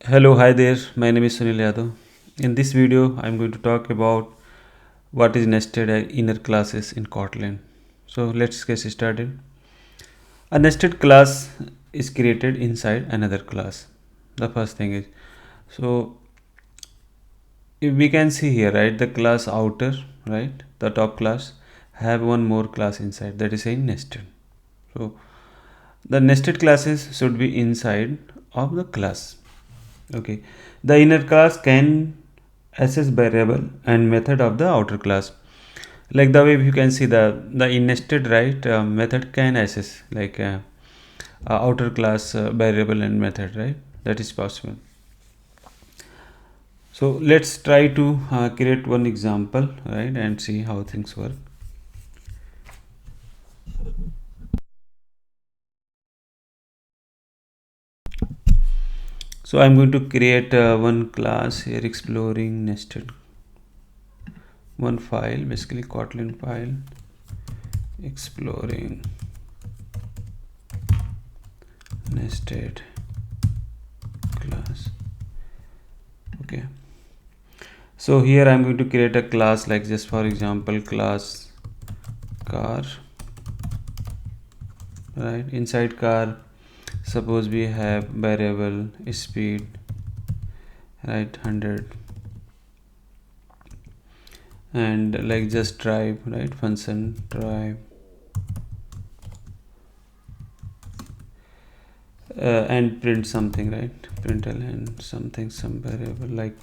Hello, hi there. My name is Sunil Yadav. In this video, I'm going to talk about what is nested inner classes in Kotlin. So let's get started. A nested class is created inside another class. The first thing is, so if we can see here, right, the class outer, right, the top class have one more class inside, that is saying nested. So the nested classes should be inside of the class. Okay, the inner class can access variable and method of the outer class. Like the way you can see the nested, right, method can access like outer class variable and method, right, that is possible. So let's try to create one example, right, and see how things work. So I'm going to create one class here, exploring nested, one file, basically Kotlin file, exploring nested class. Okay, so here I'm going to create a class, like just for example class car, right? Inside car, suppose we have variable speed, right, 100, and like just drive, right, function drive, and print something, right, print and something, some variable like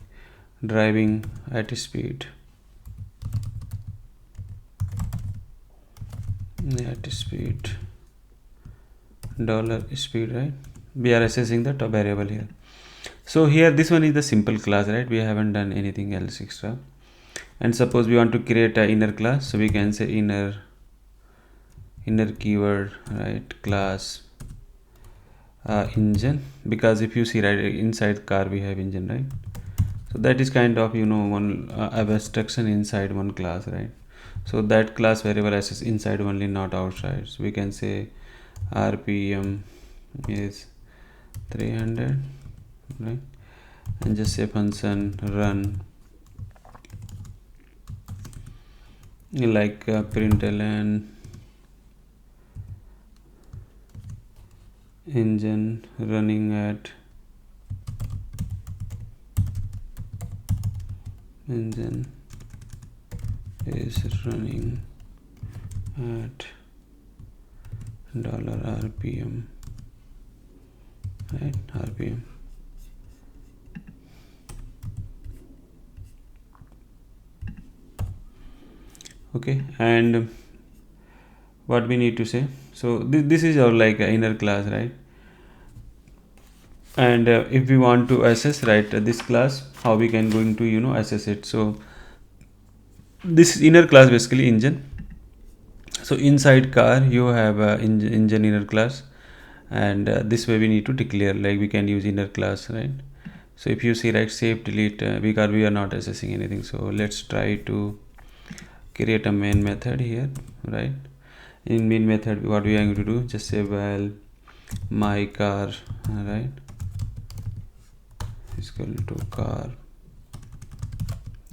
driving at speed, dollar speed, right? We are assessing the top variable here. So here this one is the simple class, right? We haven't done anything else extra. And suppose we want to create a inner class, so we can say inner keyword, right, class engine, because if you see, right, inside car we have engine, right? So that is kind of, you know, one abstraction inside one class, right? So that class variable access inside only, not outside. So we can say rpm is 300, right, and just say function run, like println engine running at engine is running at $rpm, right, rpm. Okay, and what we need to say, so this is our like inner class, right? And if we want to access, right, this class, how we can going to, you know, access it. So this inner class basically engine. So inside car you have engine inner class, and this way we need to declare, like we can use inner class, right? So if you see, right, save delete, because we are not accessing anything. So let's try to create a main method here, right? In main method, what we are going to do, just say well my car, right, is equal to car.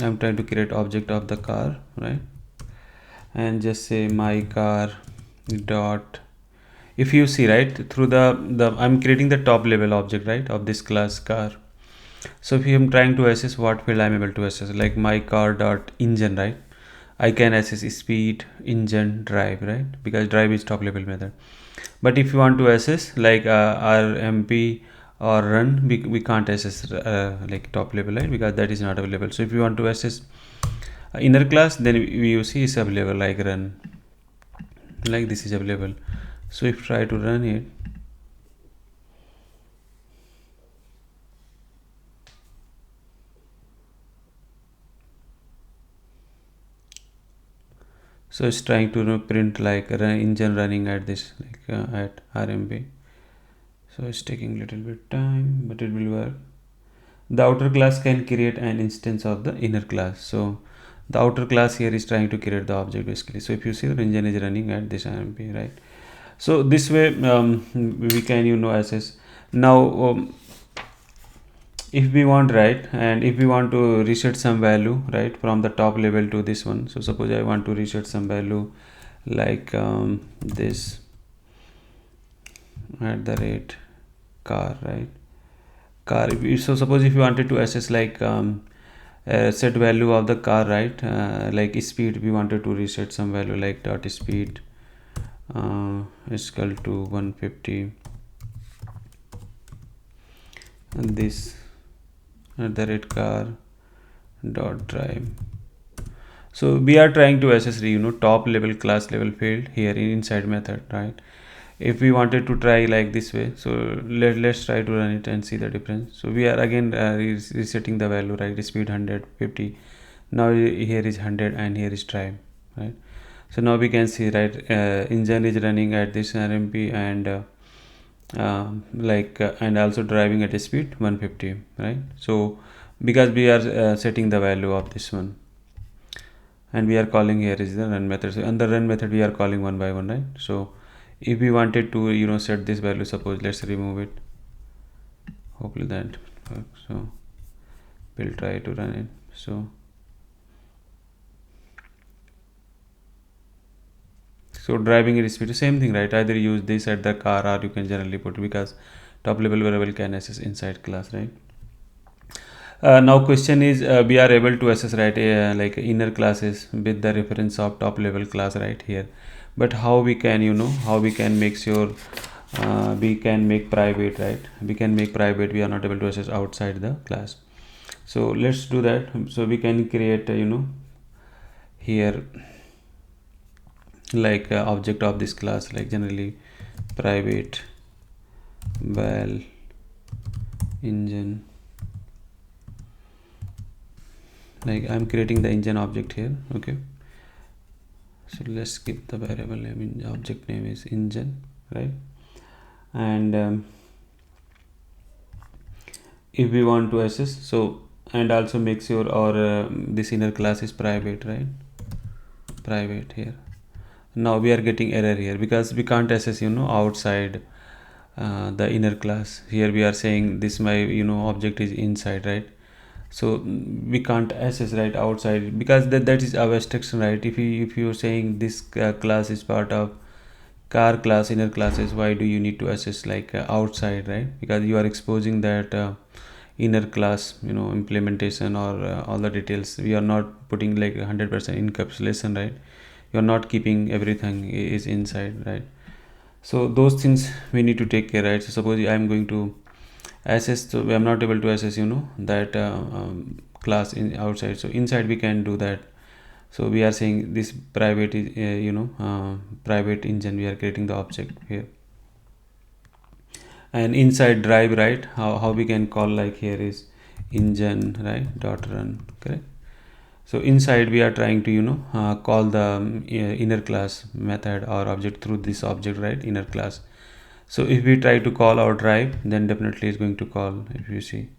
I'm trying to create object of the car, right, and just say my car dot, if you see, right, through the I'm creating the top level object, right, of this class car. So if I'm trying to access what field I'm able to access, like my car dot engine, right, I can access speed, engine, drive, right, because drive is top level method. But if you want to access like rmp or run, we can't access like top level, right, because that is not available. So if you want to access inner class, then we use is available, like run, like this is available. So if try to run it, so it's trying to print like engine running at this, like at rmp. So it's taking little bit time, but it will work. The outer class can create an instance of the inner class. So the outer class here is trying to create the object basically. So if you see, the engine is running at this rmp, right? So this way we can, you know, access. Now if we want, right, and if we want to reset some value, right, from the top level to this one. So suppose I want to reset some value like this at the rate car, right, car. So suppose if you wanted to access like set value of the car, right, like speed, we wanted to reset some value like dot speed is equal to 150, and this at the rate car dot drive. So we are trying to access top level class level field here in inside method, right? If we wanted to try like this way, so let's try to run it and see the difference. So we are again resetting the value, right, speed 150. Now here is 100 and here is drive, right? So now we can see, right, engine is running at this RMP and and also driving at a speed 150, right? So because we are setting the value of this one, and we are calling here is the run method. So on the run method we are calling one by one, right? So if we wanted to set this value, suppose let's remove it, hopefully that works. So we'll try to run it. So driving at speed, same thing, right? Either use this at the car or you can generally put, because top level variable can access inside class, right? Now question is, we are able to access, right, like inner classes with the reference of top level class right here, but how we can how we can make sure we can make private, right? We can make private, we are not able to access outside the class. So let's do that. So we can create here like object of this class, like generally private val engine, like I'm creating the engine object here. Okay, so let's skip the variable name. Object name is engine, right? And if we want to access, so and also make sure our this inner class is private, right? Private here. Now we are getting error here because we can't access outside the inner class. Here we are saying this my object is inside, right? So we can't access, right, outside, because that is our restriction, right? If you're saying this class is part of car class inner classes, why do you need to access like outside, right? Because you are exposing that inner class implementation or all the details. We are not putting like 100% encapsulation, right? You're not keeping everything is inside, right? So those things we need to take care, right? So suppose I'm going to access, so I'm not able to access that class in outside, so inside we can do that. So we are saying this private is private engine, we are creating the object here, and inside drive, right, how we can call, like here is engine, right, dot run, correct? So inside we are trying to call the inner class method or object through this object, right, inner class. So if we try to call our drive, then definitely it's going to call, if you see,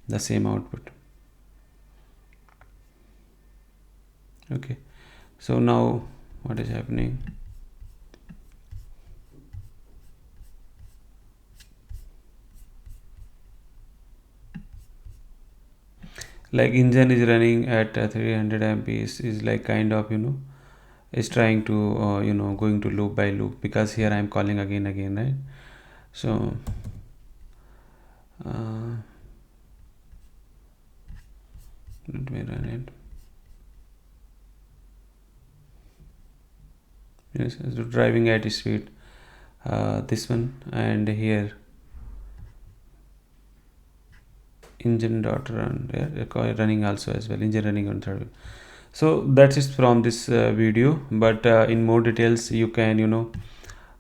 the same output. Okay, so now what is happening? Like engine is running at 300 MB is like kind of is trying to going to loop by loop, because here I am calling again, right? So let me run it. Yes, so driving at speed, this one, and here engine dot run, running also as well, engine running on third. So that is from this video, but in more details you can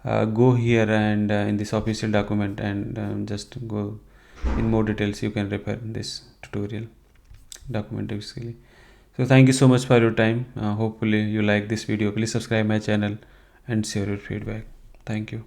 go here and in this official document, and just go in more details, you can refer this tutorial document basically. So thank you so much for your time. Hopefully you like this video. Please subscribe my channel and share your feedback. Thank you.